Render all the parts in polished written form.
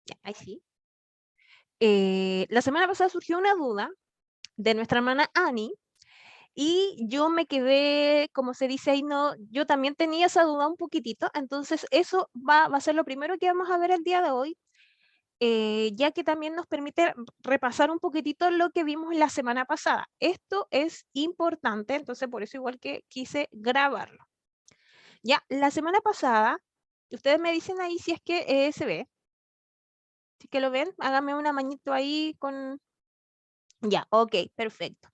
Ya, ahí sí. La semana pasada surgió una duda de nuestra hermana Annie y yo me quedé, como se dice ahí, no, yo también tenía esa duda un poquitito, entonces eso va a ser lo primero que vamos a ver el día de hoy, ya que también nos permite repasar un poquitito lo que vimos la semana pasada. Esto es importante, entonces por eso igual que quise grabarlo. Ya, la semana pasada, ustedes me dicen ahí si es que se ve, si es que lo ven, háganme una manito ahí con... Ya, ok, perfecto.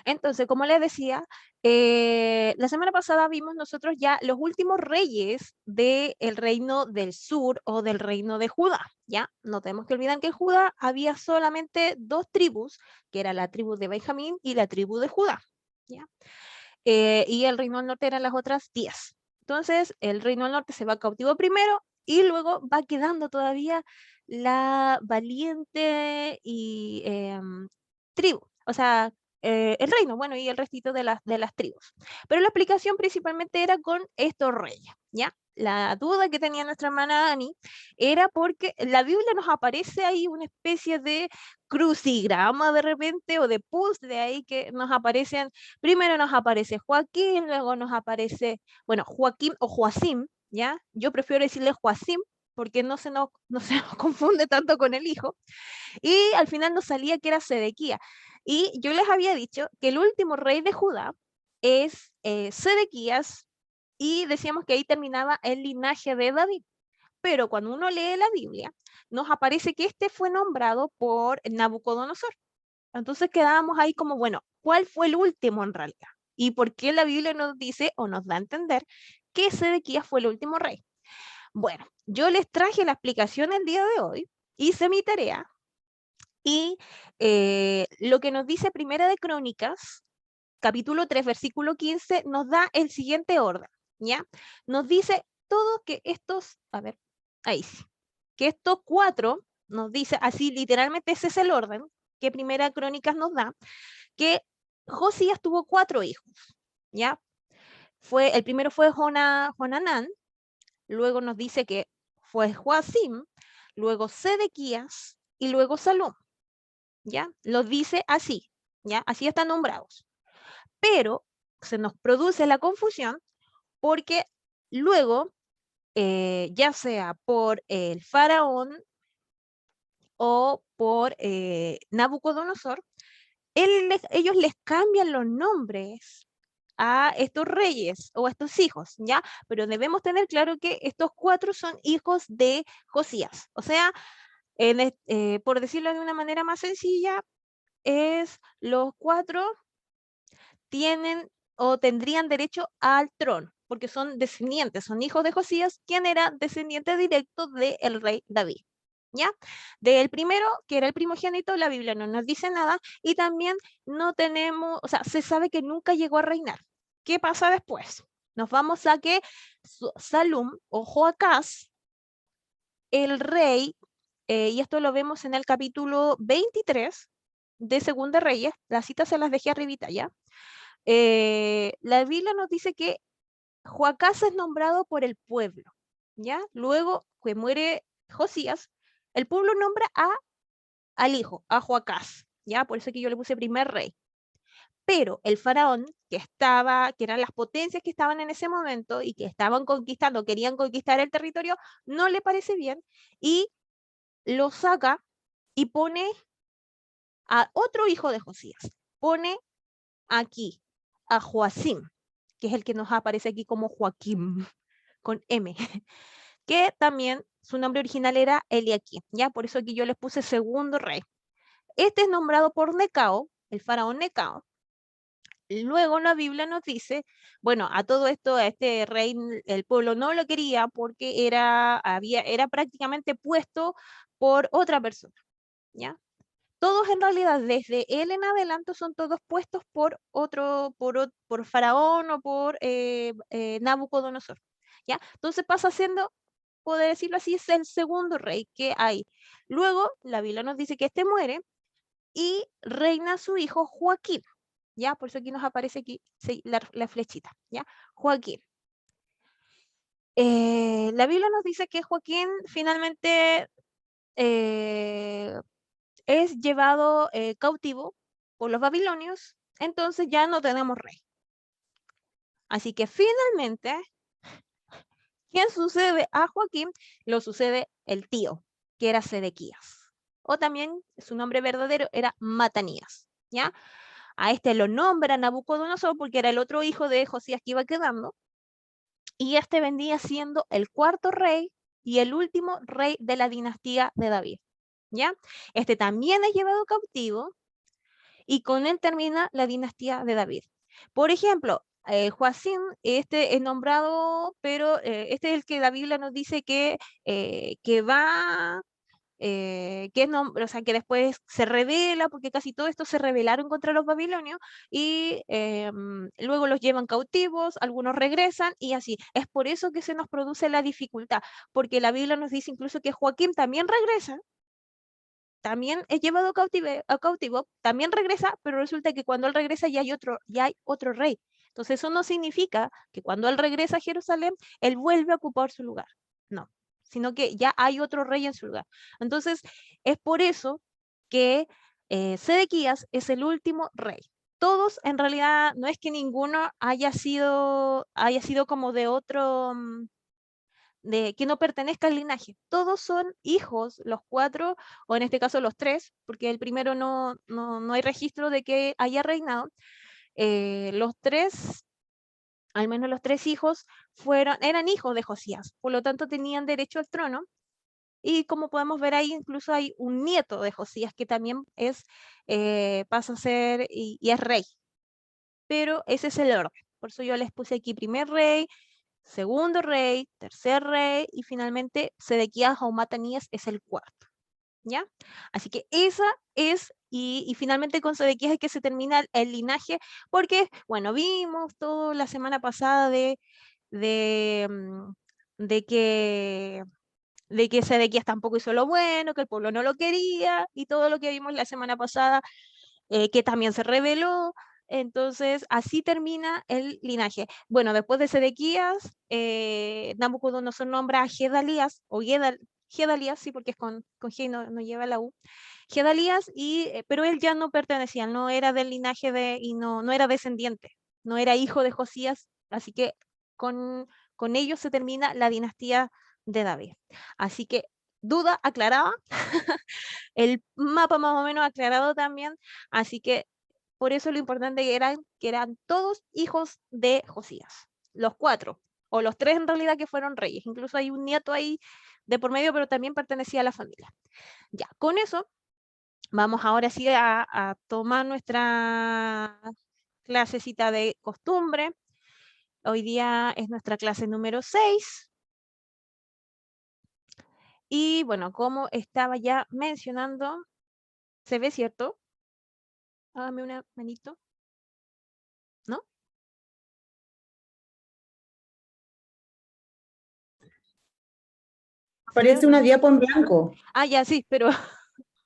Entonces, como les decía, la semana pasada vimos nosotros ya los últimos reyes del reino del sur o del reino de Judá, ¿ya? No tenemos que olvidar que en Judá había solamente dos tribus, que era la tribu de Benjamín y la tribu de Judá, ¿ya? Y el reino del norte eran las otras 10. Entonces, el reino del norte se va cautivo primero y luego va quedando todavía la valiente y tribu, o sea, el reino, bueno, y el restito de las tribus. Pero la explicación principalmente era con estos reyes, ¿ya? La duda que tenía nuestra hermana Ani era porque la Biblia nos aparece ahí una especie de crucigrama de repente o de puzzle ahí que nos aparecen. Primero nos aparece Joaquín, luego nos aparece, bueno, Joaquín o Joacim, ¿ya? Yo prefiero decirle Joacim porque no se nos confunde tanto con el hijo. Y al final nos salía que era Sedequía. Y yo les había dicho que el último rey de Judá es Sedequías y decíamos que ahí terminaba el linaje de David. Pero cuando uno lee la Biblia, nos aparece que este fue nombrado por Nabucodonosor. Entonces quedábamos ahí como, bueno, ¿cuál fue el último en realidad? ¿Y por qué la Biblia nos dice o nos da a entender que Sedequías fue el último rey? Bueno, yo les traje la explicación el día de hoy, hice mi tarea y lo que nos dice Primera de Crónicas, capítulo 3, versículo 15, nos da el siguiente orden, ¿ya? Nos dice todo que estos, a ver, ahí sí, que estos cuatro, nos dice, así literalmente ese es el orden que Primera de Crónicas nos da, que Josías tuvo cuatro hijos, ¿ya? El primero fue Jonanán, luego nos dice que fue Joacim, luego Sedequías y luego Salom, ¿ya? Los dice así, ¿ya? Así están nombrados. Pero se nos produce la confusión porque luego, ya sea por el faraón o por Nabucodonosor, ellos les cambian los nombres a estos reyes o a estos hijos, ¿ya? Pero debemos tener claro que estos cuatro son hijos de Josías. O sea, por decirlo de una manera más sencilla, es los cuatro tienen o tendrían derecho al trono, porque son descendientes, son hijos de Josías, quien era descendiente directo del rey David. ¿Ya? Del primero, que era el primogénito, la Biblia no nos dice nada y también no tenemos, o sea, se sabe que nunca llegó a reinar. ¿Qué pasa después? Nos vamos a que Salum o Joacás, el rey, y esto lo vemos en el capítulo 23 de Segunda Reyes, las citas se las dejé arribita ya. La Biblia nos dice que Joacás es nombrado por el pueblo, ¿ya? Luego que muere Josías, el pueblo nombra al hijo, a Joacás, ¿ya? Por eso que yo le puse primer rey. Pero el faraón que eran las potencias que estaban en ese momento y que estaban conquistando, querían conquistar el territorio, no le parece bien y lo saca y pone a otro hijo de Josías. Pone aquí a Joacim, que es el que nos aparece aquí como Joaquín, con M, que también su nombre original era Eliaquim, ¿ya? Por eso aquí yo les puse segundo rey. Este es nombrado por Necao, el faraón Necao. Luego la Biblia nos dice, bueno, a todo esto, a este rey, el pueblo no lo quería porque era prácticamente puesto por otra persona, ¿ya? Todos en realidad, desde él en adelante, son todos puestos por por Faraón o por Nabucodonosor, ¿ya? Entonces pasa siendo, poder decirlo así, es el segundo rey que hay. Luego, la Biblia nos dice que este muere y reina su hijo Joaquín, ¿ya? Por eso aquí nos aparece aquí sí, la flechita, ¿ya? Joaquín. La Biblia nos dice que Joaquín finalmente es llevado cautivo por los babilonios, entonces ya no tenemos rey. Así que finalmente, ¿quién sucede a Joaquín? Lo sucede el tío, que era Sedequías. O también su nombre verdadero era Matanías, ¿ya? A este lo nombra Nabucodonosor porque era el otro hijo de Josías que iba quedando. Y este vendría siendo el cuarto rey y el último rey de la dinastía de David, ¿ya? Este también es llevado cautivo y con él termina la dinastía de David. Por ejemplo, Joacim, este es nombrado, pero este es el que la Biblia nos dice que va, que, o sea, que después se revela, porque casi todo esto se rebelaron contra los babilonios, y luego los llevan cautivos, algunos regresan, y así. Es por eso que se nos produce la dificultad, porque la Biblia nos dice incluso que Joaquín también regresa, también es llevado a cautivo, también regresa, pero resulta que cuando él regresa ya hay otro rey. Entonces eso no significa que cuando él regresa a Jerusalén, él vuelve a ocupar su lugar. No, sino que ya hay otro rey en su lugar. Entonces es por eso que Sedequías es el último rey. Todos en realidad no es que ninguno haya sido como de otro, de que no pertenezca al linaje. Todos son hijos, los cuatro, o en este caso los tres, porque el primero no hay registro de que haya reinado. Los tres, al menos los tres hijos, eran hijos de Josías, por lo tanto tenían derecho al trono. Y como podemos ver ahí, incluso hay un nieto de Josías que también pasa a ser y es rey. Pero ese es el orden. Por eso yo les puse aquí primer rey, segundo rey, tercer rey y finalmente Sedequías o Matanías es el cuarto, ¿ya? Así que esa es, y finalmente con Sedequías es que se termina el linaje, porque, bueno, vimos todo la semana pasada de, mm, de que Sedequías tampoco hizo lo bueno, que el pueblo no lo quería, y todo lo que vimos la semana pasada, que también se rebeló. Entonces, así termina el linaje. Bueno, después de Sedequías, Nabucodonosor nombra a Gedalías, o Gedalías, sí, porque es con G y no lleva la U. Gedalías, pero él ya no pertenecía, no era del linaje y no era descendiente, no era hijo de Josías, así que con ellos se termina la dinastía de David. Así que duda aclarada, el mapa más o menos aclarado también, así que por eso lo importante que eran todos hijos de Josías, los cuatro, o los tres en realidad que fueron reyes, incluso hay un nieto ahí de por medio, pero también pertenecía a la familia. Ya, con eso vamos ahora sí a tomar nuestra clasecita de costumbre. Hoy día es nuestra clase número 6. Y bueno, como estaba ya mencionando, ¿se ve cierto? Hágame una manito, ¿no? ¿Se ve o Parece no? una diapo en blanco. Ah, ya sí, pero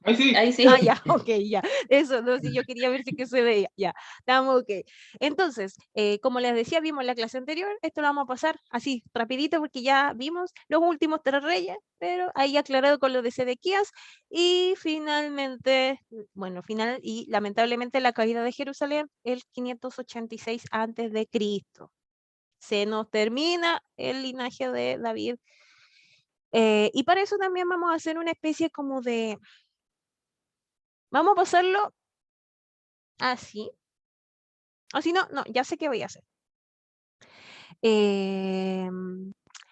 Ahí sí. Ahí ah, sí. ya, ok, ya. Eso, no, sí, yo quería ver si que se veía. Ya, estamos ok. Entonces, como les decía, vimos la clase anterior, esto lo vamos a pasar así, rapidito, porque ya vimos los últimos tres reyes, pero ahí aclarado con lo de Sedequías, y finalmente, bueno, final, y lamentablemente la caída de Jerusalén, el 586 antes de Cristo. Se nos termina el linaje de David. Y para eso también vamos a hacer una especie como de, vamos a pasarlo así. O si no, ya sé qué voy a hacer.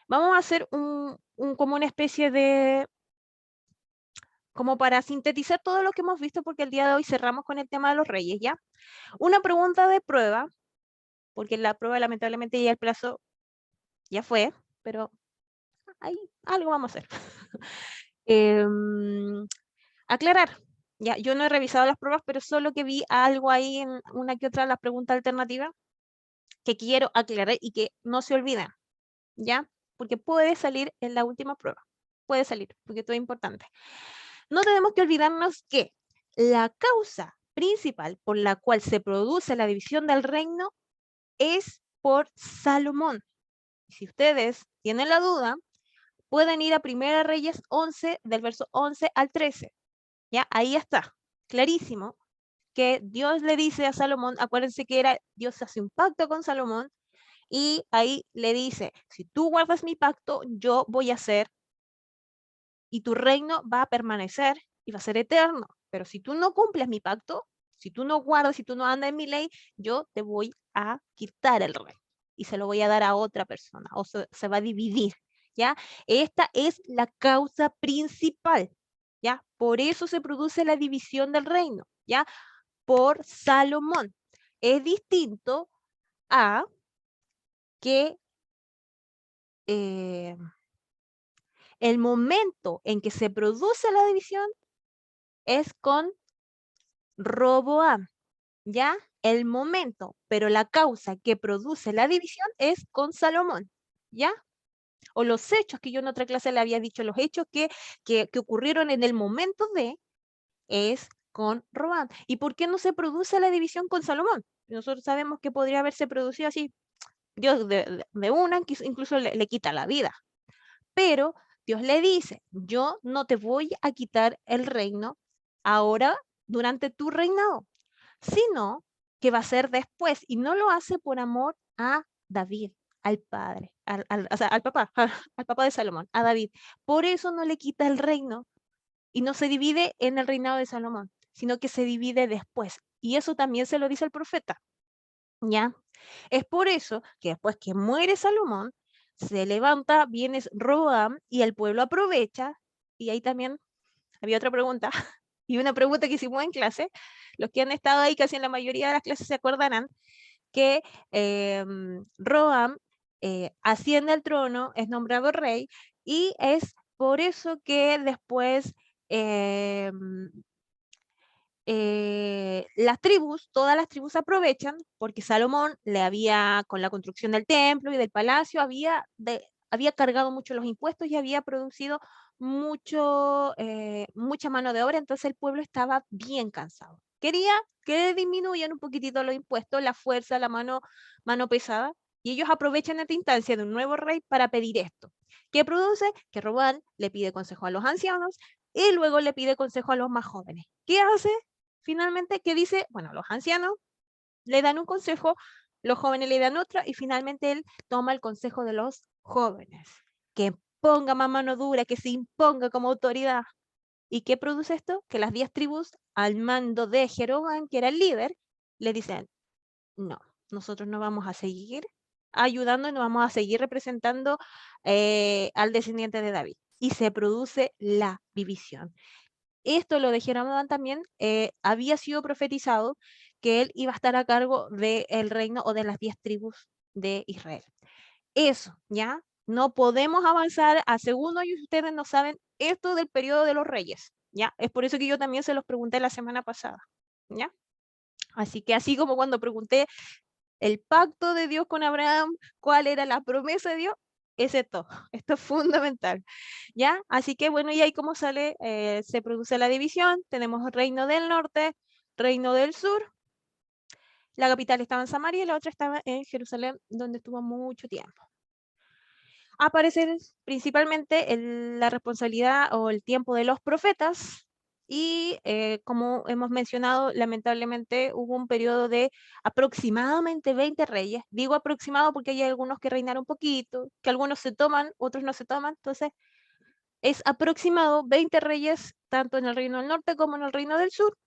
Vamos a hacer como una especie de, como para sintetizar todo lo que hemos visto, porque el día de hoy cerramos con el tema de los reyes, ¿ya? Una pregunta de prueba, porque la prueba lamentablemente ya el plazo ya fue, pero ahí algo vamos a hacer. Aclarar. Ya, yo no he revisado las pruebas, pero solo que vi algo ahí en una que otra de las preguntas alternativas que quiero aclarar y que no se olviden, ¿ya? Porque puede salir en la última prueba. Puede salir, porque esto es importante. No tenemos que olvidarnos que la causa principal por la cual se produce la división del reino es por Salomón. Si ustedes tienen la duda, pueden ir a Primera Reyes 11, del verso 11 al 13. ¿Ya? Ahí está, clarísimo, que Dios le dice a Salomón, acuérdense que Dios hace un pacto con Salomón, y ahí le dice, si tú guardas mi pacto, yo voy a hacer, y tu reino va a permanecer y va a ser eterno. Pero si tú no cumples mi pacto, si tú no guardas, si tú no andas en mi ley, yo te voy a quitar el reino y se lo voy a dar a otra persona, o se va a dividir, ¿ya? Esta es la causa principal, ¿ya? Por eso se produce la división del reino, ¿ya? Por Salomón. Es distinto a que el momento en que se produce la división es con Roboam, ¿ya? El momento, pero la causa que produce la división es con Salomón, ¿ya? O los hechos, que yo en otra clase le había dicho, los hechos que ocurrieron en el momento es con Roboam. ¿Y por qué no se produce la división con Salomón? Nosotros sabemos que podría haberse producido así, Dios de una, incluso le quita la vida. Pero Dios le dice, yo no te voy a quitar el reino ahora durante tu reinado, sino que va a ser después. Y no lo hace por amor a David, al padre, o sea, al papá, al papá de Salomón, a David. Por eso no le quita el reino y no se divide en el reinado de Salomón, sino que se divide después. Y eso también se lo dice el profeta, ¿ya? Es por eso que después que muere Salomón, se levanta, viene Roboam y el pueblo aprovecha. Y ahí también había otra pregunta, y una pregunta que hicimos en clase. Los que han estado ahí casi en la mayoría de las clases se acordarán que Roboam asciende al trono, es nombrado rey, y es por eso que después las tribus, todas las tribus aprovechan, porque Salomón le había, con la construcción del templo y del palacio, había cargado mucho los impuestos y había producido mucha mano de obra, entonces el pueblo estaba bien cansado. Quería que disminuyan un poquitito los impuestos, la fuerza, mano pesada, y ellos aprovechan esta instancia de un nuevo rey para pedir esto. ¿Qué produce? Que Robán le pide consejo a los ancianos y luego le pide consejo a los más jóvenes. ¿Qué hace? Finalmente, ¿qué dice? Bueno, los ancianos le dan un consejo, los jóvenes le dan otra, y finalmente él toma el consejo de los jóvenes, que ponga más mano dura, que se imponga como autoridad. ¿Y qué produce esto? Que las 10 tribus, al mando de Jeroboam, que era el líder, le dicen, no, nosotros no vamos a seguir ayudando, no vamos a seguir representando al descendiente de David. Y se produce la división. Esto lo de Jeroboam también había sido profetizado que él iba a estar a cargo del reino o de las 10 tribus de Israel. Eso, ¿ya? No podemos avanzar a segundo y ustedes no saben esto del periodo de los reyes, ¿ya? Es por eso que yo también se los pregunté la semana pasada, ¿ya? Así que así como cuando pregunté el pacto de Dios con Abraham, cuál era la promesa de Dios, es esto es fundamental, ¿ya? Así que bueno, y ahí como sale, se produce la división, tenemos reino del norte, reino del sur, la capital estaba en Samaria y la otra estaba en Jerusalén, donde estuvo mucho tiempo. Aparece principalmente la responsabilidad o el tiempo de los profetas, y como hemos mencionado, lamentablemente hubo un periodo de aproximadamente 20 reyes. Digo aproximado porque hay algunos que reinaron un poquito, que algunos se toman, otros no se toman. Entonces, es aproximado 20 reyes, tanto en el reino del norte como en el reino del sur.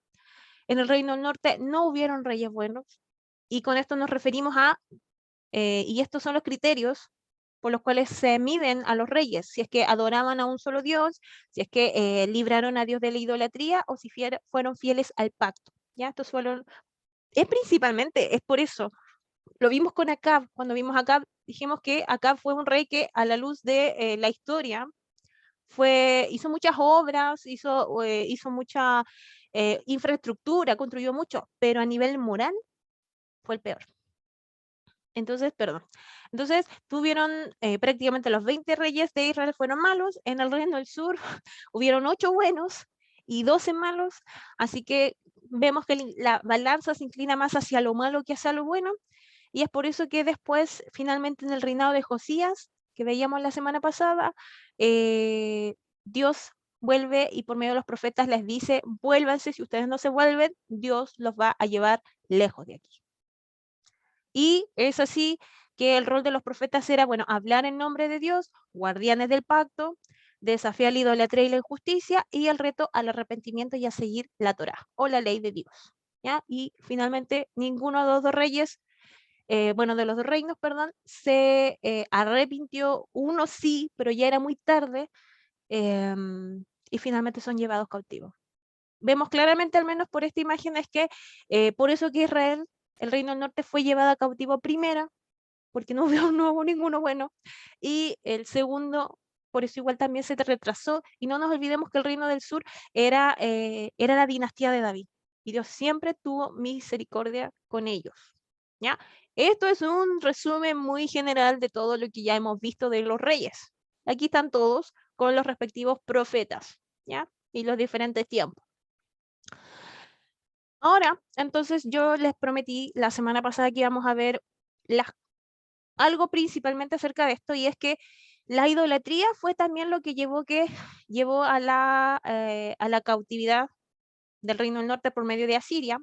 En el reino del norte no hubieron reyes buenos, y con esto nos referimos a, y estos son los criterios por los cuales se miden a los reyes, si es que adoraban a un solo Dios, si es que libraron a Dios de la idolatría, o si fueron fieles al pacto. ¿Ya? Estos fueron, es por eso, lo vimos con Acab. Cuando vimos a Acab, dijimos que Acab fue un rey que a la luz de la historia hizo muchas obras, hizo mucha infraestructura, construyó mucho, pero a nivel moral fue el peor. Entonces, perdón. Entonces, tuvieron prácticamente los 20 reyes de Israel fueron malos. En el reino del sur hubieron 8 buenos y 12 malos. Así que vemos que la balanza se inclina más hacia lo malo que hacia lo bueno. Y es por eso que después, finalmente en el reinado de Josías, que veíamos la semana pasada, Dios vuelve y por medio de los profetas les dice, vuélvanse, si ustedes no se vuelven, Dios los va a llevar lejos de aquí. Y es así que el rol de los profetas era, bueno, hablar en nombre de Dios, guardianes del pacto, desafiar la idolatría y la injusticia, y el reto al arrepentimiento y a seguir la Torá, o la ley de Dios, ¿ya? Y finalmente ninguno de los dos reyes, bueno, de los dos reinos, perdón, se arrepintió. Uno sí, pero ya era muy tarde, y finalmente son llevados cautivos. Vemos claramente, al menos por esta imagen, es que por eso que Israel, el reino del norte, fue llevado cautivo primero, porque no hubo ninguno bueno, y el segundo, por eso igual también se retrasó, y no nos olvidemos que el reino del sur era la dinastía de David, y Dios siempre tuvo misericordia con ellos, ¿ya? Esto es un resumen muy general de todo lo que ya hemos visto de los reyes. Aquí están todos con los respectivos profetas, ¿ya? Y los diferentes tiempos. Ahora, entonces yo les prometí la semana pasada que íbamos a ver algo principalmente acerca de esto, y es que la idolatría fue también lo que llevó a la cautividad del Reino del Norte por medio de Asiria,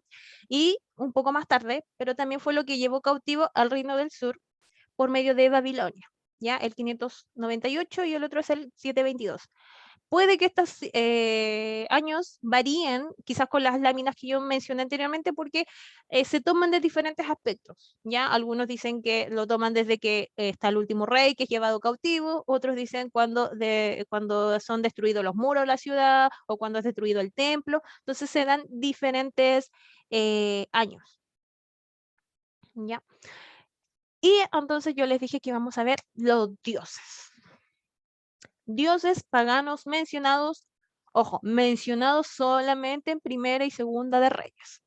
y un poco más tarde, pero también fue lo que llevó cautivo al Reino del Sur por medio de Babilonia, ¿ya? El 598 y el otro es el 722. Puede que estos años varíen, quizás con las láminas que yo mencioné anteriormente, porque se toman de diferentes aspectos, ¿ya? Algunos dicen que lo toman desde que está el último rey que es llevado cautivo, otros dicen cuando son destruidos los muros de la ciudad o cuando es destruido el templo. Entonces se dan diferentes años, ¿ya? Y entonces yo les dije que íbamos a ver los dioses. Dioses paganos mencionados, ojo, mencionados solamente en Primera y Segunda de Reyes.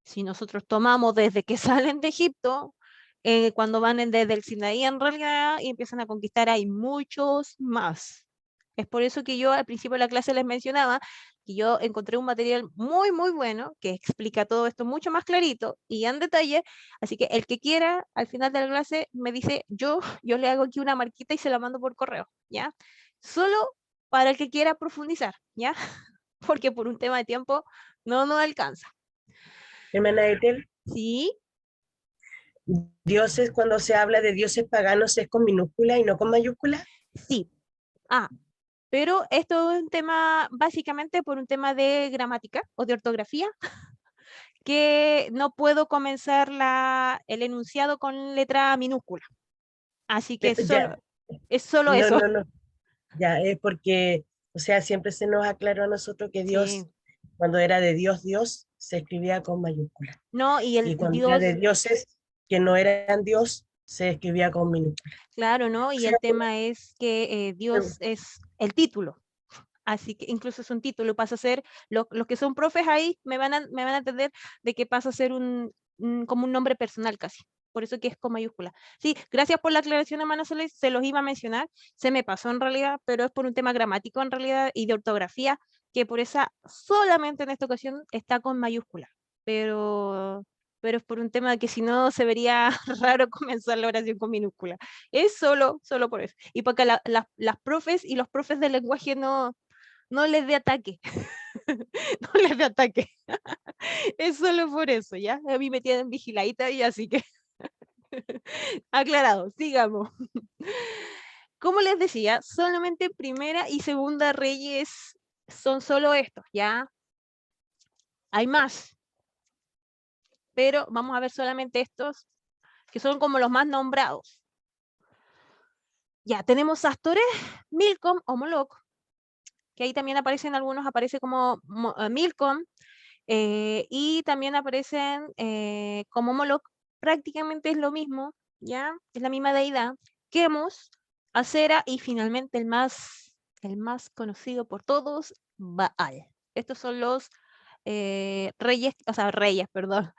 Si nosotros tomamos desde que salen de Egipto, cuando van desde el Sinaí en realidad y empiezan a conquistar, hay muchos más. Es por eso que yo al principio de la clase les mencionaba que yo encontré un material muy, muy bueno que explica todo esto mucho más clarito y en detalle. Así que el que quiera, al final de la clase, me dice, yo le hago aquí una marquita y se la mando por correo, ¿ya? Solo para el que quiera profundizar, ¿ya? Porque por un tema de tiempo no nos alcanza. Hermana Ethel, ¿Sí? dioses, cuando se habla de dioses paganos, ¿es con minúscula y no con mayúscula? Sí. Ah, pero esto es un tema, básicamente por un tema de gramática o de ortografía, que no puedo comenzar el enunciado con letra minúscula. Así que Ya, es solo no, eso. no, no, ya es porque, o sea, siempre se nos aclaró a nosotros que Sí. Dios, cuando era de Dios, Dios, se escribía con mayúscula. No, y el Y cuando era de Dios, dioses que no eran Dios, se escribía con minúscula. claro, ¿no? O Y sea, el tema es que Dios es el título. Así que incluso es un título, pasa a ser, los que son profes ahí me van a entender de que pasa a ser como un nombre personal casi. Por eso que es con mayúscula. Sí, gracias por la aclaración, hermano Solis, se los iba a mencionar, se me pasó en realidad, pero es por un tema gramático en realidad y de ortografía, que por esa solamente en esta ocasión está con mayúscula. Pero es por un tema de que si no se vería raro comenzar la oración con minúscula. Es solo por eso. Y porque las profes y los profes de lenguaje no les dé ataque, no les dé ataque. Es solo por eso, ¿ya? A mí me tienen vigiladita y así que aclarado, sigamos. Como les decía, solamente Primera y Segunda Reyes son solo estos, ¿ya? Hay más, pero vamos a ver solamente estos, que son como los más nombrados. Ya, tenemos Astoré, Milcom o Moloch, que ahí también aparecen algunos, aparece como Milcom, y también aparecen como Moloch, prácticamente es lo mismo, ¿ya? Es la misma deidad. Quemos, Acera y finalmente el más conocido por todos, Baal. Estos son los reyes, perdón,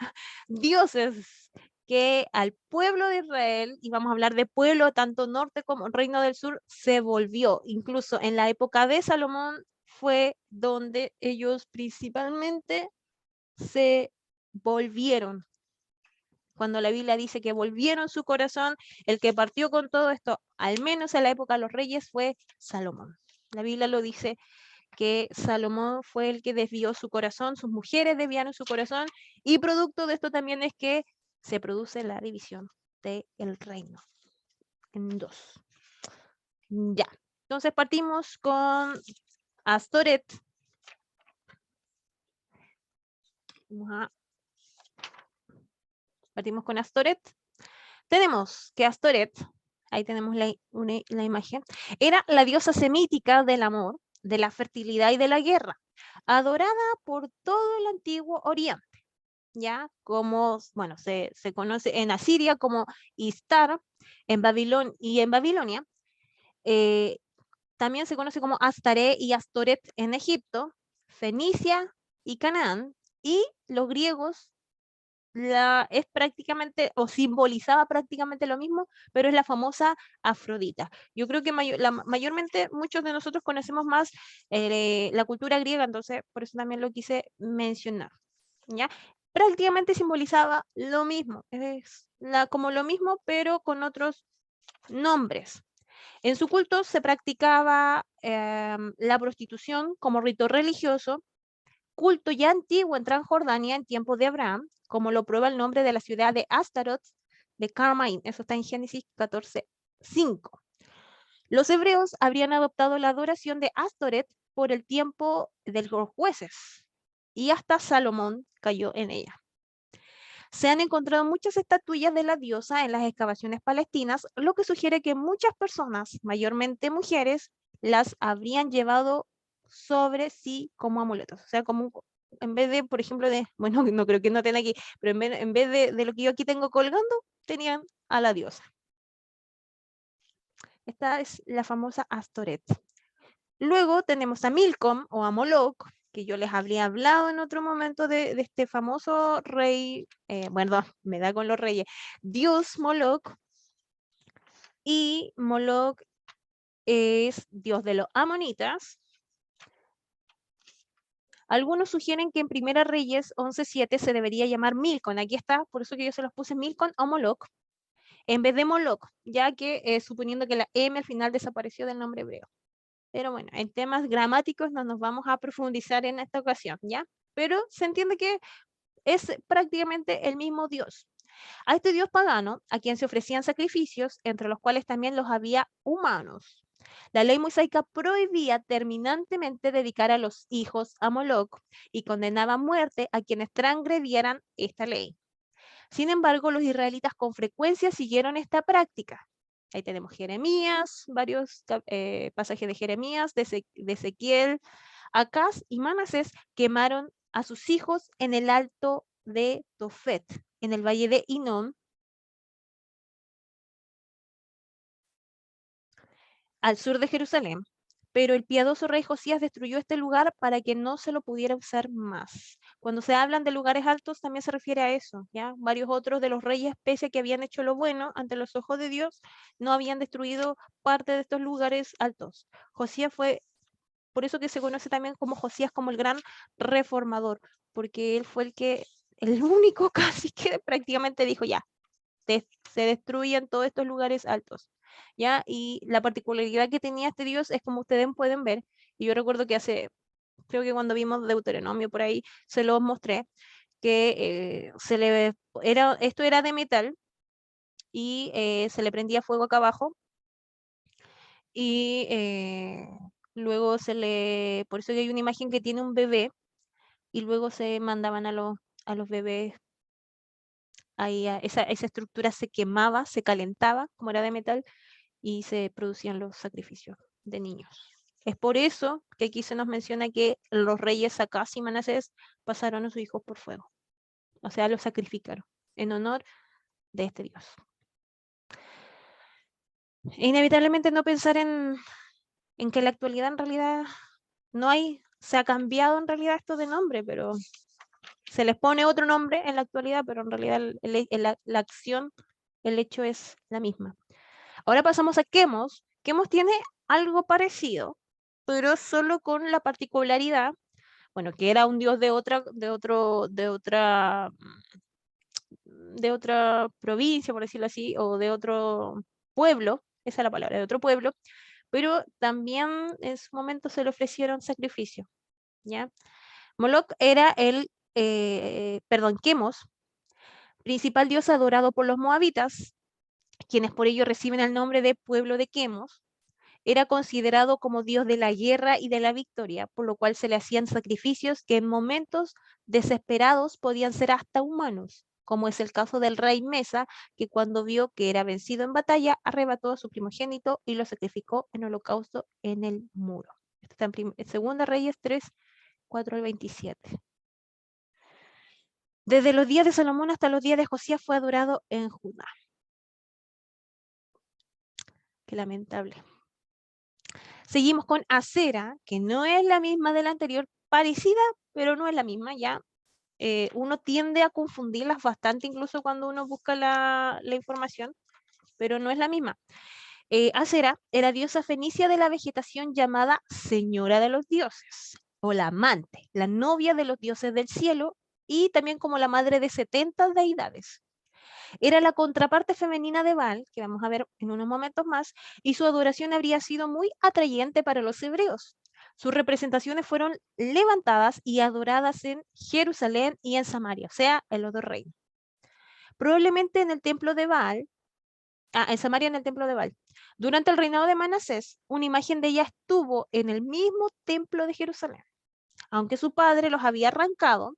dioses que al pueblo de Israel, y vamos a hablar de pueblo tanto norte como reino del sur, se volvió. Incluso en la época de Salomón fue donde ellos principalmente se volvieron. cuando la Biblia dice que volvieron su corazón, el que partió con todo esto, al menos en la época de los reyes, fue Salomón. La Biblia lo dice que Salomón fue el que desvió su corazón, sus mujeres desviaron su corazón, y producto de esto también es que se produce la división del reino en dos. Ya, entonces partimos con Astoret. Partimos con Astoret. Tenemos que Astoret, ahí tenemos la imagen, era la diosa semítica del amor, de la fertilidad y de la guerra, adorada por todo el antiguo Oriente, ya como, bueno, se conoce en Asiria como Istar, en Babilonia, también se conoce como Astaré y Astoret en Egipto, Fenicia y Canaán, y los griegos es prácticamente, o simbolizaba prácticamente lo mismo, pero es la famosa Afrodita. Yo creo que mayormente muchos de nosotros conocemos más la cultura griega, entonces por eso también lo quise mencionar, ¿ya? Prácticamente simbolizaba lo mismo, es como lo mismo, pero con otros nombres. En su culto se practicaba la prostitución como rito religioso, culto ya antiguo en Transjordania en tiempos de Abraham, como lo prueba el nombre de la ciudad de Astaroth de Carmine. Eso está en Génesis 14:5. Los hebreos habrían adoptado la adoración de Astoret por el tiempo de los jueces, y hasta Salomón cayó en ella. Se han encontrado muchas estatuillas de la diosa en las excavaciones palestinas, lo que sugiere que muchas personas, mayormente mujeres, las habrían llevado sobre sí como amuletos. O sea, como en vez de, por ejemplo, bueno, no creo que no tenga aquí, pero en vez de lo que yo aquí tengo colgando, tenían a la diosa. Esta es la famosa Astoret. Luego tenemos a Milcom o a Moloch, que yo les habría hablado en otro momento de este famoso rey, bueno, me da con los reyes, dios Moloch, y Moloch es dios de los amonitas. Algunos sugieren que en Primera Reyes 11:7 se debería llamar Milcom, aquí está, por eso que yo se los puse Milcom o Moloch, en vez de Moloch, ya que suponiendo que la M al final desapareció del nombre hebreo. Pero bueno, en temas gramáticos no nos vamos a profundizar en esta ocasión, ¿ya? Pero se entiende que es prácticamente el mismo Dios. A este Dios pagano, a quien se ofrecían sacrificios, entre los cuales también los había humanos. La ley mosaica prohibía terminantemente dedicar a los hijos a Moloch y condenaba a muerte a quienes transgredieran esta ley. Sin embargo, los israelitas con frecuencia siguieron esta práctica. Ahí tenemos Jeremías, varios pasajes de Jeremías, de Ezequiel. Acaz y Manasés quemaron a sus hijos en el alto de Tofet, en el valle de Hinnom, al sur de Jerusalén. Pero el piadoso rey Josías destruyó este lugar para que no se lo pudiera usar más. Cuando se hablan de lugares altos, también se refiere a eso, ¿ya? Varios otros de los reyes, pese a que habían hecho lo bueno ante los ojos de Dios, no habían destruido parte de estos lugares altos. Josías fue, por eso que se conoce también como Josías como el gran reformador, porque él fue el único casi que prácticamente dijo, ya, se destruyen todos estos lugares altos. ¿Ya? Y la particularidad que tenía este Dios es como ustedes pueden ver, y yo recuerdo que creo que cuando vimos Deuteronomio por ahí, se los mostré, que esto era de metal, y se le prendía fuego acá abajo, y luego por eso que hay una imagen que tiene un bebé, y luego se mandaban a los bebés ahí, esa estructura se quemaba, se calentaba, como era de metal, y se producían los sacrificios de niños. Es por eso que aquí se nos menciona que los reyes Acaz y Manasés pasaron a sus hijos por fuego. O sea, los sacrificaron en honor de este Dios. Inevitablemente no pensar en que en la actualidad en realidad se ha cambiado en realidad esto de nombre, pero se les pone otro nombre en la actualidad, pero en realidad la acción, el hecho es la misma. Ahora pasamos a Quemos. Quemos tiene algo parecido, pero solo con la particularidad, bueno, que era un dios de otra otra provincia, por decirlo así, o de otro pueblo, esa es la palabra, de otro pueblo, pero también en su momento se le ofrecieron sacrificios, ¿ya? Moloch era Quemos, principal dios adorado por los moabitas, quienes por ello reciben el nombre de pueblo de Quemos. Era considerado como dios de la guerra y de la victoria, por lo cual se le hacían sacrificios que en momentos desesperados podían ser hasta humanos, como es el caso del rey Mesa, que cuando vio que era vencido en batalla, arrebató a su primogénito y lo sacrificó en holocausto en el muro. Esto está en Segunda Reyes 3, 4 al 27. Desde los días de Salomón hasta los días de Josías fue adorado en Judá. Qué lamentable. Seguimos con Acera, que no es la misma de la anterior, parecida, pero no es la misma, ya. Uno tiende a confundirlas bastante, incluso cuando uno busca la información, pero no es la misma. Acera era diosa fenicia de la vegetación llamada Señora de los Dioses, o la amante, la novia de los dioses del cielo, y también como la madre de 70 deidades. Era la contraparte femenina de Baal, que vamos a ver en unos momentos más, y su adoración habría sido muy atrayente para los hebreos. Sus representaciones fueron levantadas y adoradas en Jerusalén y en Samaria, o sea, en los dos reinos. Probablemente en el templo de Baal, en Samaria en el templo de Baal. Durante el reinado de Manasés, una imagen de ella estuvo en el mismo templo de Jerusalén. Aunque su padre los había arrancado,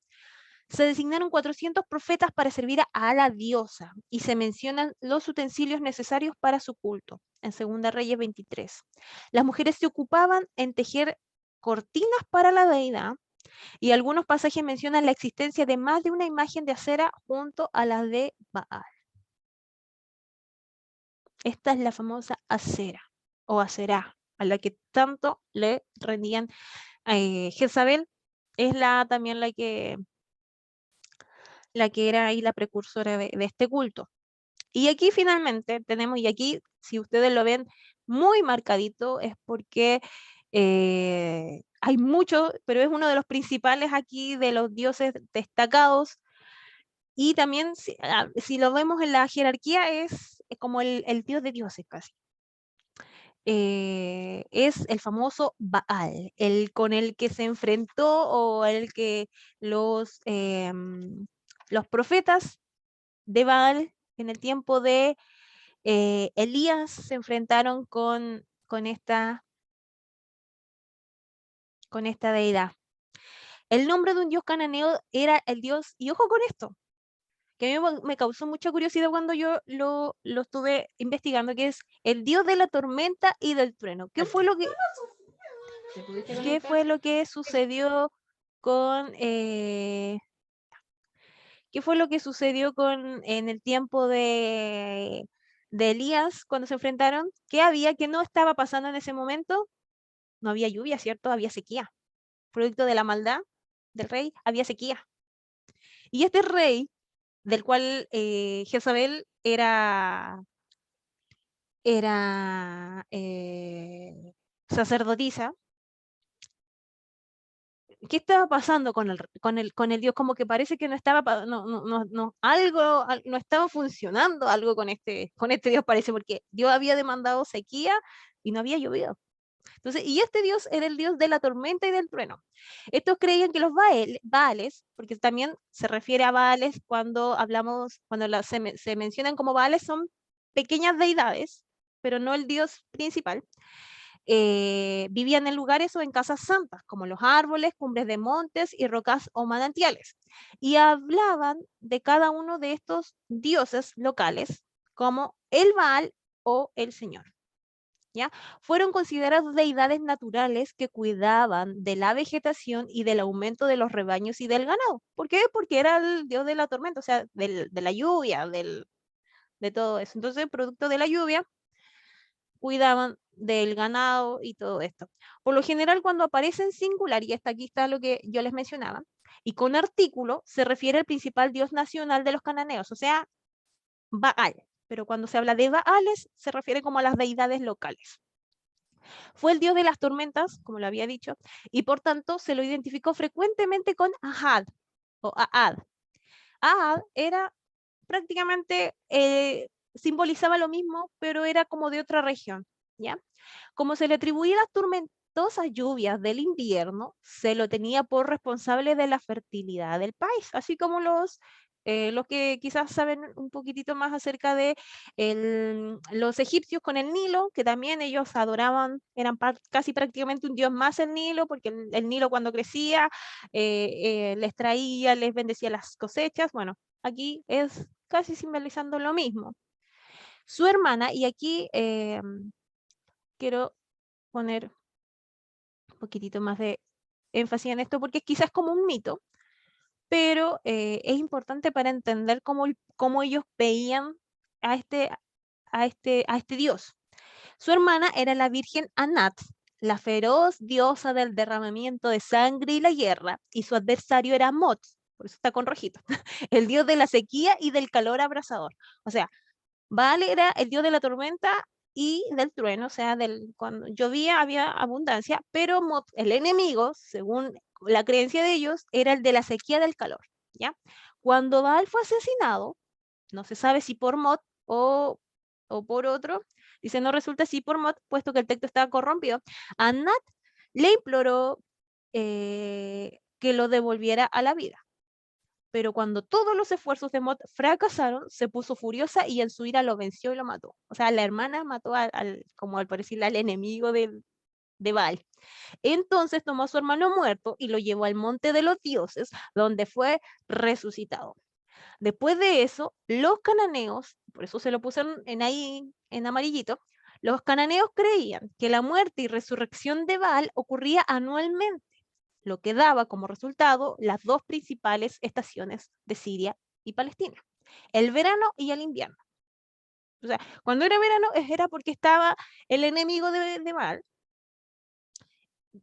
se designaron 400 profetas para servir a la diosa y se mencionan los utensilios necesarios para su culto en Segunda Reyes 23. Las mujeres se ocupaban en tejer cortinas para la deidad y algunos pasajes mencionan la existencia de más de una imagen de Acera junto a la de Baal. Esta es la famosa Acera o Aserá, a la que tanto le rendían Jezabel, es también la que era ahí la precursora de este culto. Y aquí finalmente tenemos, y aquí si ustedes lo ven muy marcadito, es porque hay mucho, pero es uno de los principales aquí de los dioses destacados. Y también, si lo vemos en la jerarquía, es como el dios de dioses casi. Es el famoso Baal, el con el que se enfrentó o el que los profetas de Baal en el tiempo de Elías se enfrentaron con esta deidad. El nombre de un dios cananeo era el dios, y ojo con esto, que a mí me causó mucha curiosidad cuando yo lo estuve investigando, que es el dios de la tormenta y del trueno. ¿Qué fue lo que sucedió con en el tiempo de Elías cuando se enfrentaron? ¿Qué no estaba pasando en ese momento? No había lluvia, ¿cierto? Había sequía. Producto de la maldad del rey, había sequía. Y este rey, del cual Jezabel era sacerdotisa, ¿qué estaba pasando con el Dios? Como que parece que no estaba, no estaba funcionando algo con este Dios, parece, porque Dios había demandado sequía y no había llovido. Entonces, y este Dios era el Dios de la tormenta y del trueno. Estos creían que los Baales, porque también se refiere a Baales cuando hablamos, se mencionan como Baales, son pequeñas deidades, pero no el Dios principal. Vivían en lugares o en casas santas, como los árboles, cumbres de montes y rocas o manantiales. Y hablaban de cada uno de estos dioses locales como el Baal o el Señor. ¿Ya? Fueron considerados deidades naturales que cuidaban de la vegetación y del aumento de los rebaños y del ganado. ¿Por qué? Porque era el dios de la tormenta, o sea, de la lluvia, de todo eso. Entonces, producto de la lluvia, cuidaban del ganado y todo esto. Por lo general, cuando aparece en singular, y aquí está lo que yo les mencionaba, y con artículo, se refiere al principal dios nacional de los cananeos, o sea, Baal. Pero cuando se habla de Baales, se refiere como a las deidades locales. Fue el dios de las tormentas, como lo había dicho, y por tanto se lo identificó frecuentemente con Ahad o Aad. Aad era prácticamente simbolizaba lo mismo, pero era como de otra región, ¿ya? Como se le atribuía las tormentosas lluvias del invierno, se lo tenía por responsable de la fertilidad del país, así como los que quizás saben un poquitito más acerca de los egipcios con el Nilo, que también ellos adoraban, eran casi prácticamente un dios más el Nilo, porque el Nilo cuando crecía les traía, les bendecía las cosechas. Bueno, aquí es casi simbolizando lo mismo. Su hermana, y aquí quiero poner un poquitito más de énfasis en esto, porque quizás como un mito, pero es importante para entender cómo ellos veían a este dios. Su hermana era la virgen Anat, la feroz diosa del derramamiento de sangre y la guerra, y su adversario era Mot, por eso está con rojito, el dios de la sequía y del calor abrasador. O sea, Baal era el dios de la tormenta y del trueno, o sea, cuando llovía había abundancia, pero Mot, el enemigo, según la creencia de ellos, era el de la sequía del calor, ¿ya? Cuando Baal fue asesinado, no se sabe si por Mot o por otro, dice no resulta si por Mot, puesto que el texto estaba corrompido, Anat le imploró que lo devolviera a la vida. Pero cuando todos los esfuerzos de Mot fracasaron, se puso furiosa y en su ira lo venció y lo mató. O sea, la hermana mató como al parecer, al enemigo de Baal. Entonces tomó a su hermano muerto y lo llevó al monte de los dioses, donde fue resucitado. Después de eso, los cananeos, por eso se lo puse ahí en amarillito, los cananeos creían que la muerte y resurrección de Baal ocurría anualmente, lo que daba como resultado las dos principales estaciones de Siria y Palestina, el verano y el invierno. O sea, cuando era verano era porque estaba el enemigo de Baal,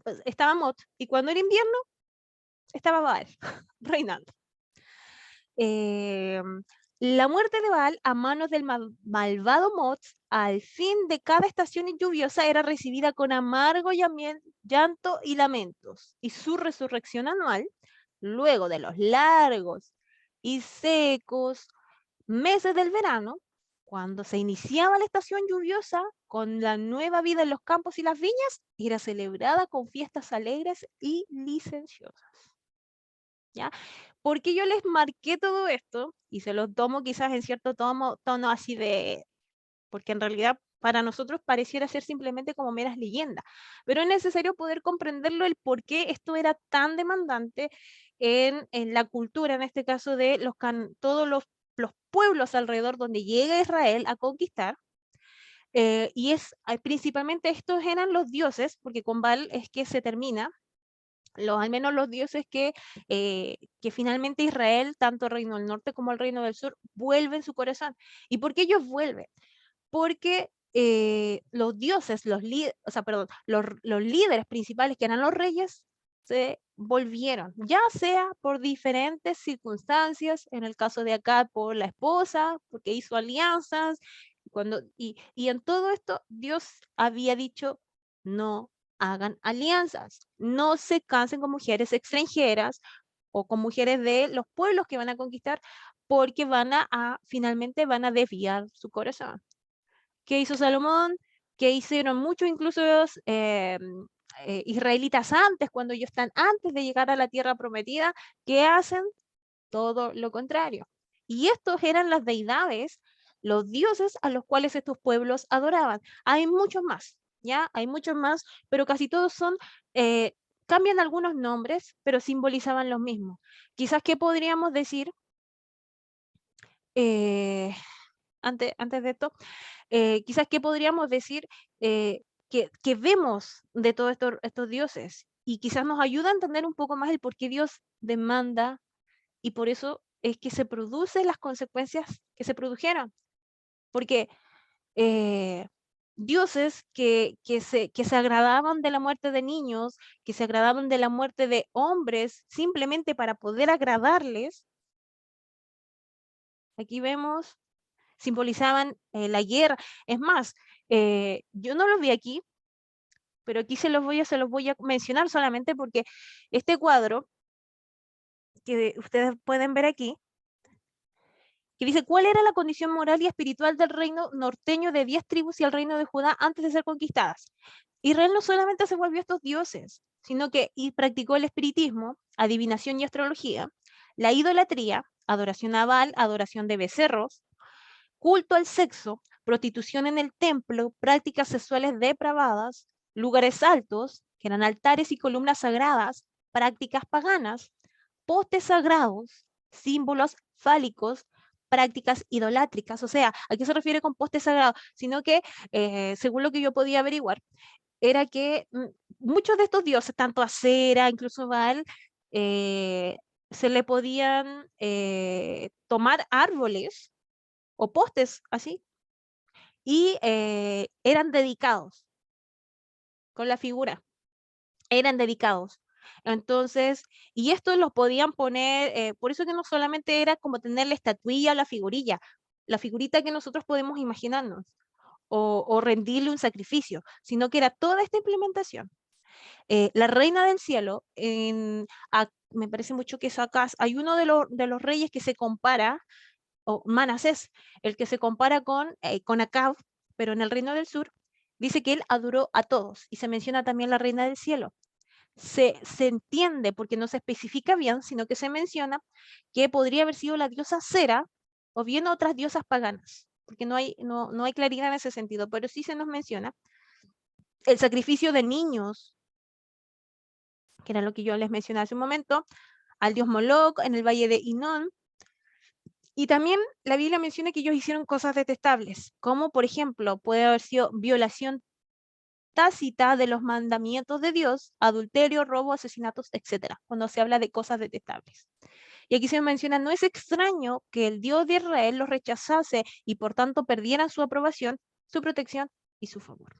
pues, estaba Mot, y cuando era invierno estaba Baal reinando. La muerte de Baal a manos del malvado Mot al fin de cada estación lluviosa era recibida con amargo llanto y lamentos, y su resurrección anual, luego de los largos y secos meses del verano, cuando se iniciaba la estación lluviosa con la nueva vida en los campos y las viñas, era celebrada con fiestas alegres y licenciosas. ¿Ya? Porque yo les marqué todo esto y se los tomo quizás en cierto tono así porque en realidad para nosotros pareciera ser simplemente como meras leyendas, pero es necesario poder comprenderlo el por qué esto era tan demandante en la cultura, en este caso de todos los pueblos alrededor donde llega Israel a conquistar. Y principalmente estos eran los dioses, porque con Baal es que se termina, al menos los dioses que finalmente Israel, tanto el reino del norte como el reino del sur, vuelven su corazón. ¿Y por qué ellos vuelven? Porque los dioses, o sea, perdón, los líderes principales que eran los reyes, se volvieron, ya sea por diferentes circunstancias, en el caso de acá por la esposa, porque hizo alianzas, y en todo esto Dios había dicho, no hagan alianzas, no se casen con mujeres extranjeras o con mujeres de los pueblos que van a conquistar, porque finalmente van a desviar su corazón. ¿Qué hizo Salomón? ¿Qué hicieron muchos incluso israelitas antes, cuando ellos están antes de llegar a la tierra prometida? ¿Qué hacen? Todo lo contrario. Y estos eran las deidades, los dioses a los cuales estos pueblos adoraban. Hay muchos más, ¿ya? Hay muchos más, pero casi todos cambian algunos nombres, pero simbolizaban los mismos. Quizás, ¿qué podríamos decir? Antes de esto, quizás, ¿qué podríamos decir que vemos de todos estos dioses? Y quizás nos ayuda a entender un poco más el por qué Dios demanda, y por eso es que se producen las consecuencias que se produjeron. Porque dioses que se agradaban de la muerte de niños, que se agradaban de la muerte de hombres, simplemente para poder agradarles, aquí vemos, simbolizaban la guerra. Es más, yo no los vi aquí, pero aquí se los voy a mencionar solamente porque este cuadro que ustedes pueden ver aquí que dice, ¿cuál era la condición moral y espiritual del reino norteño de 10 tribus y el reino de Judá antes de ser conquistadas? Israel no solamente se volvió a estos dioses, sino que practicó el espiritismo, adivinación y astrología, la idolatría, adoración a Baal, adoración de becerros, culto al sexo, prostitución en el templo, prácticas sexuales depravadas, lugares altos, que eran altares y columnas sagradas, prácticas paganas, postes sagrados, símbolos fálicos, prácticas idolátricas. O sea, ¿a qué se refiere con postes sagrados? Sino que, según lo que yo podía averiguar, era que muchos de estos dioses, tanto Acera, incluso Baal, se le podían tomar árboles o postes así, y eran dedicados con la figura, eran dedicados. Entonces, y esto lo podían poner, por eso que no solamente era como tener la estatuilla, la figurilla, la figurita que nosotros podemos imaginarnos, o rendirle un sacrificio, sino que era toda esta implementación. La reina del cielo, me parece mucho que es acá, hay uno de los reyes que se compara, o Manasés, el que se compara con Acab, pero en el reino del sur, dice que él adoró a todos, y se menciona también la reina del cielo. Se entiende, porque no se especifica bien, sino que se menciona que podría haber sido la diosa Cera, o bien otras diosas paganas, porque no hay claridad en ese sentido, pero sí se nos menciona el sacrificio de niños, que era lo que yo les mencioné hace un momento, al dios Moloch en el valle de Hinón. Y también la Biblia menciona que ellos hicieron cosas detestables, como por ejemplo puede haber sido violación tácita de los mandamientos de Dios, adulterio, robo, asesinatos, etc. Cuando se habla de cosas detestables. Y aquí se menciona, no es extraño que el Dios de Israel los rechazase y por tanto perdieran su aprobación, su protección y su favor.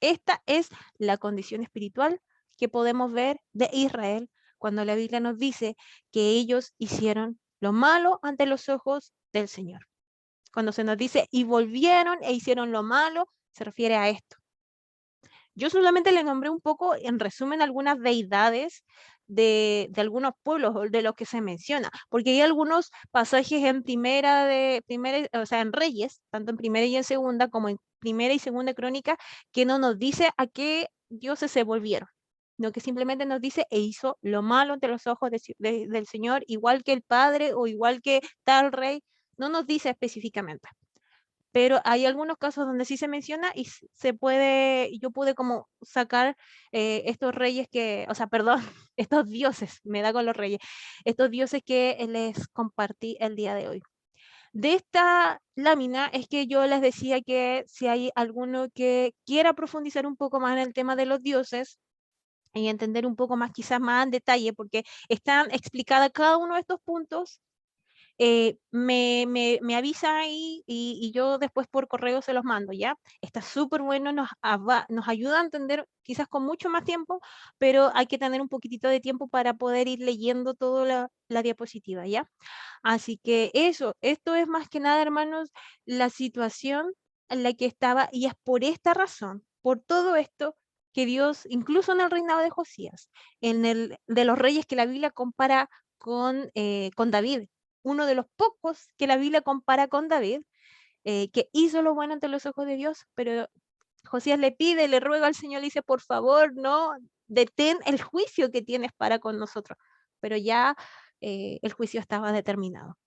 Esta es la condición espiritual que podemos ver de Israel cuando la Biblia nos dice que ellos hicieron lo malo ante los ojos del Señor. Cuando se nos dice y volvieron e hicieron lo malo, se refiere a esto. Yo solamente le nombré un poco, en resumen, algunas deidades de algunos pueblos de los que se menciona, porque hay algunos pasajes en o sea, en Reyes, tanto en primera y en segunda, como en primera y segunda crónica, que no nos dice a qué dioses se volvieron, sino que simplemente nos dice e hizo lo malo ante los ojos del Señor, igual que el padre o igual que tal rey, no nos dice específicamente. Pero hay algunos casos donde sí se menciona y yo pude como sacar estos reyes o sea, perdón, estos dioses, me da con los reyes, estos dioses que les compartí el día de hoy. De esta lámina es que yo les decía que si hay alguno que quiera profundizar un poco más en el tema de los dioses y entender un poco más, quizás más en detalle, porque están explicadas cada uno de estos puntos, me avisa ahí y yo después por correo se los mando, ¿ya? Está súper bueno, nos ayuda a entender quizás con mucho más tiempo, pero hay que tener un poquitito de tiempo para poder ir leyendo toda la diapositiva, ¿ya? Así que esto es más que nada, hermanos, la situación en la que estaba, y es por esta razón, por todo esto, que Dios, incluso en el reinado de Josías, de los reyes que la Biblia compara con David, uno de los pocos que la Biblia compara con David, que hizo lo bueno ante los ojos de Dios, pero Josías le pide, le ruega al Señor, le dice, por favor, no, detén el juicio que tienes para con nosotros. Pero ya el juicio estaba determinado.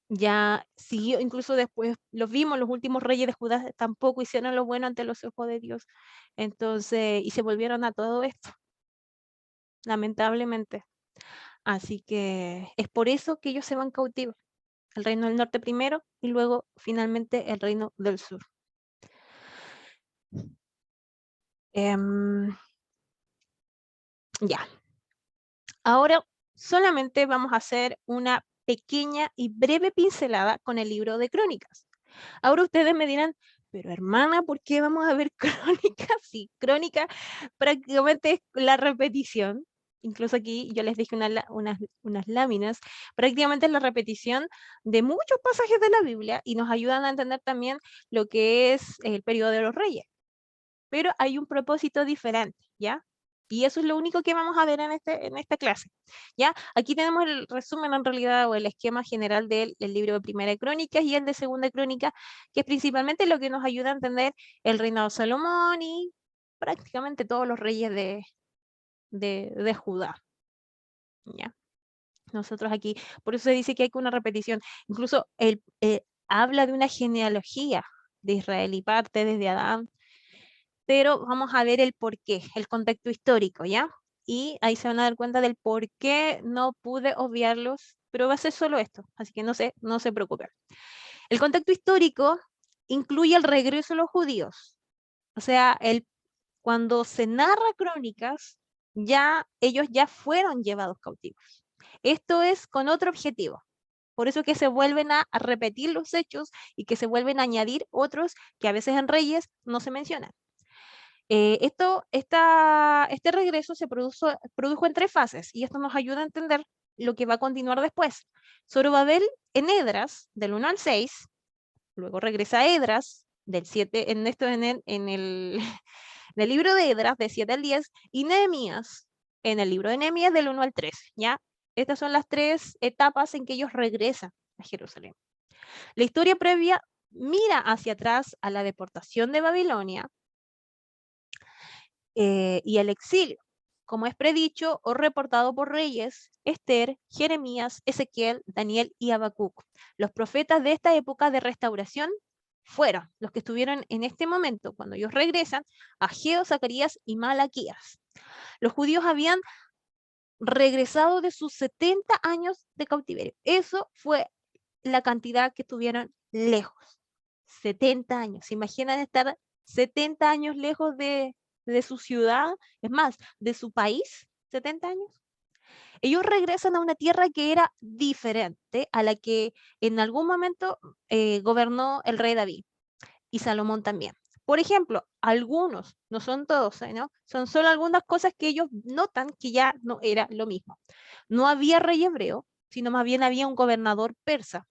Ya siguió, incluso después los vimos, los últimos reyes de Judá tampoco hicieron lo bueno ante los ojos de Dios. Entonces, y se volvieron a todo esto, lamentablemente. Así que es por eso que ellos se van cautivos. El reino del norte primero y luego finalmente el reino del sur. Ya. Ahora solamente vamos a hacer una pequeña y breve pincelada con el libro de Crónicas. Ahora ustedes me dirán, pero hermana, ¿por qué vamos a ver Crónicas? Sí, Crónica prácticamente es la repetición. Incluso aquí yo les dije unas láminas, prácticamente es la repetición de muchos pasajes de la Biblia y nos ayudan a entender también lo que es el periodo de los reyes. Pero hay un propósito diferente, ¿ya? Y eso es lo único que vamos a ver en esta clase. ¿Ya? Aquí tenemos el resumen en realidad o el esquema general del libro de Primera de Crónicas y el de Segunda de Crónicas, que es principalmente lo que nos ayuda a entender el reinado de Salomón y prácticamente todos los reyes de Judá. ¿Ya? Nosotros aquí, por eso se dice que hay una repetición. Incluso habla de una genealogía de Israel y parte desde Adán, pero vamos a ver el porqué, el contexto histórico, ¿ya? Y ahí se van a dar cuenta del por qué no pude obviarlos, pero va a ser solo esto, así que no se preocupen. El contexto histórico incluye el regreso de los judíos, o sea, cuando se narra Crónicas, ellos ya fueron llevados cautivos. Esto es con otro objetivo. Por eso que se vuelven a repetir los hechos y que se vuelven a añadir otros que a veces en Reyes no se mencionan. Este regreso se produjo en 3 fases y esto nos ayuda a entender lo que va a continuar después. Zorobabel en Edras, del 1 al 6, luego regresa a Edras, del 7, en el libro de Edras, de 7 al 10, y Nehemías, en el libro de Nehemías, del 1 al 3, ¿ya? Estas son las 3 etapas en que ellos regresan a Jerusalén. La historia previa mira hacia atrás a la deportación de Babilonia, y el exilio, como es predicho o reportado por Reyes, Esther, Jeremías, Ezequiel, Daniel y Habacuc. Los profetas de esta época de restauración fueron los que estuvieron en este momento, cuando ellos regresan, Ageo, Zacarías y Malaquías. Los judíos habían regresado de sus 70 años de cautiverio. Eso fue la cantidad que estuvieron lejos. 70 años. ¿Se imaginan estar 70 años lejos de su ciudad? Es más, de su país, 70 años. Ellos regresan a una tierra que era diferente a la que en algún momento gobernó el rey David y Salomón también. Por ejemplo, algunos, no son todos, ¿no? Son solo algunas cosas que ellos notan que ya no era lo mismo. No había rey hebreo, sino más bien había un gobernador persa.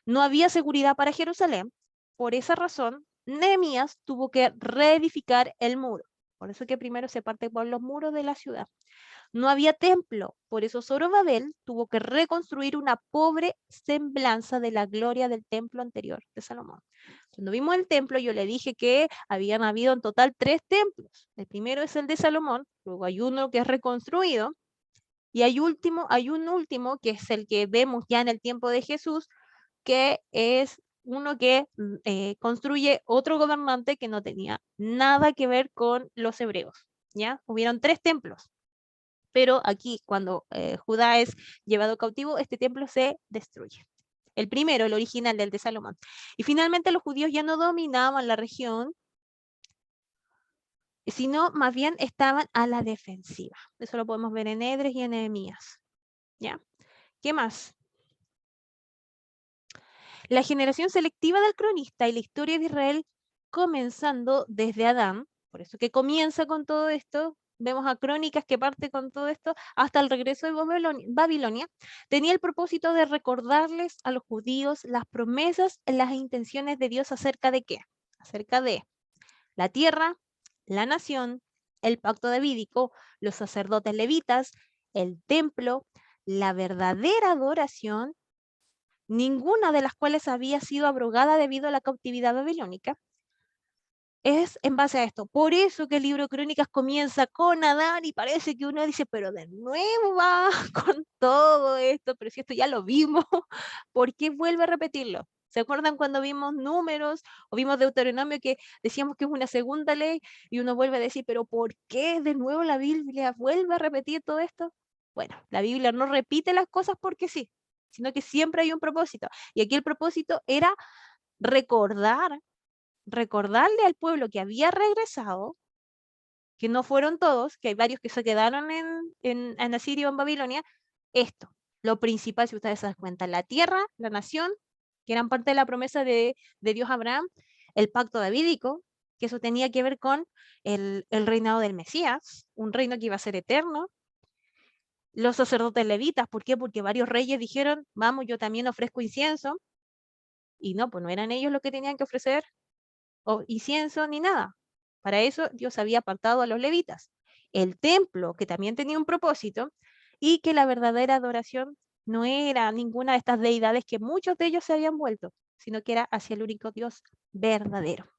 No había seguridad para Jerusalén. Por esa razón, Nehemías tuvo que reedificar el muro. Por eso que primero se parte por los muros de la ciudad. No había templo, por eso Zorobabel tuvo que reconstruir una pobre semblanza de la gloria del templo anterior de Salomón. Cuando vimos el templo, yo le dije que habían habido en total 3 templos. El primero es el de Salomón, luego hay uno que es reconstruido, y hay un último que es el que vemos ya en el tiempo de Jesús, que es uno que construye otro gobernante que no tenía nada que ver con los hebreos, ¿ya? Hubieron 3 templos, pero aquí cuando Judá es llevado cautivo, este templo se destruye. El primero, el original del de Salomón. Y finalmente los judíos ya no dominaban la región, sino más bien estaban a la defensiva. Eso lo podemos ver en Edres y en Nehemías, ¿ya? ¿Qué más? La generación selectiva del cronista y la historia de Israel comenzando desde Adán, por eso que comienza con todo esto, vemos a Crónicas que parte con todo esto, hasta el regreso de Babilonia, tenía el propósito de recordarles a los judíos las promesas, las intenciones de Dios acerca de qué? Acerca de la tierra, la nación, el pacto davídico, los sacerdotes levitas, el templo, la verdadera adoración, ninguna de las cuales había sido abrogada debido a la cautividad babilónica, es en base a esto. Por eso que el libro de Crónicas comienza con Adán y parece que uno dice, pero de nuevo va con todo esto, pero si esto ya lo vimos, ¿por qué vuelve a repetirlo? ¿Se acuerdan cuando vimos Números o vimos Deuteronomio que decíamos que es una segunda ley y uno vuelve a decir, pero ¿por qué de nuevo la Biblia vuelve a repetir todo esto? Bueno, la Biblia no repite las cosas porque sí, sino que siempre hay un propósito. Y aquí el propósito era recordarle al pueblo que había regresado, que no fueron todos, que hay varios que se quedaron en Asiria o en Babilonia, esto, lo principal, si ustedes se dan cuenta, la tierra, la nación, que eran parte de la promesa de Dios a Abraham, el pacto davídico, que eso tenía que ver con el reinado del Mesías, un reino que iba a ser eterno. Los sacerdotes levitas, ¿por qué? Porque varios reyes dijeron, vamos, yo también ofrezco incienso, y no, pues no eran ellos los que tenían que ofrecer o incienso ni nada. Para eso Dios había apartado a los levitas. el templo, que también tenía un propósito, y que la verdadera adoración no era ninguna de estas deidades que muchos de ellos se habían vuelto, sino que era hacia el único Dios verdadero.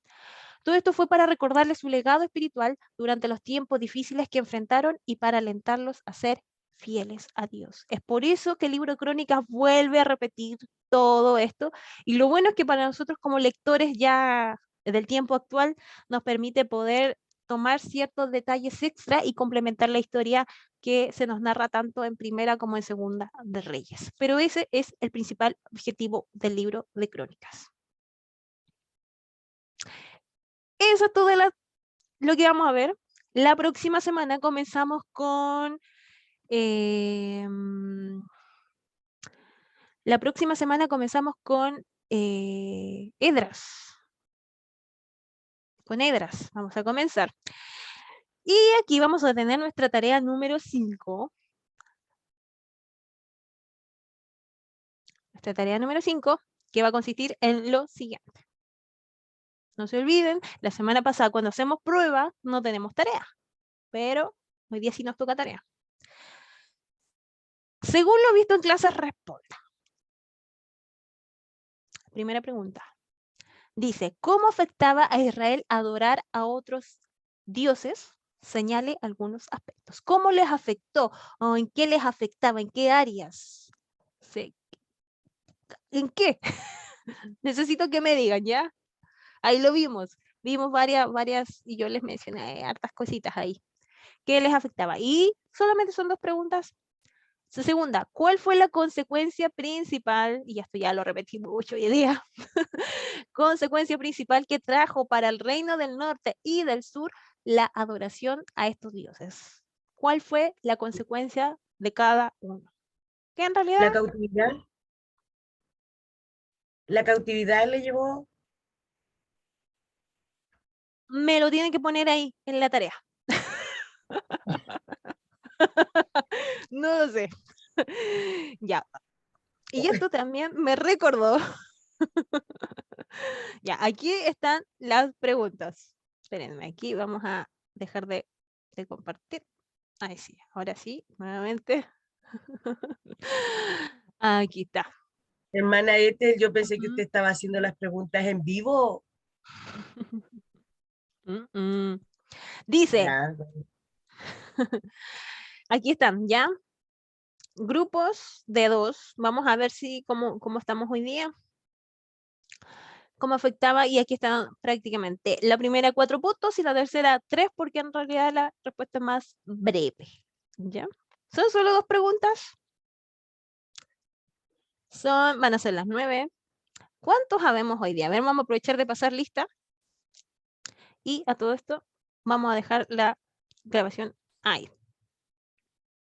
Todo esto fue para recordarles su legado espiritual durante los tiempos difíciles que enfrentaron y para alentarlos a ser fieles a Dios. Es por eso que el libro de Crónicas vuelve a repetir todo esto, y lo bueno es que para nosotros como lectores ya del tiempo actual nos permite poder tomar ciertos detalles extra y complementar la historia que se nos narra tanto en Primera como en Segunda de Reyes. Pero ese es el principal objetivo del libro de Crónicas. Eso es todo lo que vamos a ver. La próxima semana comenzamos con... la próxima semana comenzamos con Esdras. Con Esdras vamos a comenzar. Y aquí vamos a tener nuestra tarea número 5. Nuestra tarea número 5, que va a consistir en lo siguiente. No se olviden, la semana pasada cuando hacemos prueba no tenemos tarea, pero hoy día sí nos toca tarea. Según lo visto en clases, responda. Primera pregunta. Dice, ¿cómo afectaba a Israel adorar a otros dioses? Señale algunos aspectos. ¿Cómo les afectó? ¿O en qué les afectaba? ¿En qué áreas? Sí. ¿En qué? Necesito que me digan, ¿ya? Ahí lo vimos. Vimos varias, y yo les mencioné hartas cositas ahí. ¿Qué les afectaba? Y solamente son 2 preguntas. Segunda, ¿cuál fue la consecuencia principal? Y esto ya lo repetí mucho hoy día. Consecuencia principal que trajo para el reino del norte y del sur la adoración a estos dioses. ¿Cuál fue la consecuencia de cada uno? Que en realidad... La cautividad le llevó... Me lo tienen que poner ahí en la tarea. No lo sé. Ya. Y esto también me recordó. Ya, aquí están las preguntas. Espérenme, aquí vamos a dejar de compartir. Ahí sí, ahora sí, nuevamente. Aquí está. Hermana Ethel, yo pensé que usted estaba haciendo las preguntas en vivo. Dice, Ya. aquí están, ¿ya? Grupos de 2. Vamos a ver si cómo estamos hoy día. Cómo afectaba, y aquí están prácticamente la primera 4 puntos y la tercera 3, porque en realidad la respuesta es más breve. ¿Ya? Son solo 2 preguntas. Van a ser las 9. ¿Cuántos habemos hoy día? A ver, vamos a aprovechar de pasar lista. Y a todo esto vamos a dejar la grabación ahí.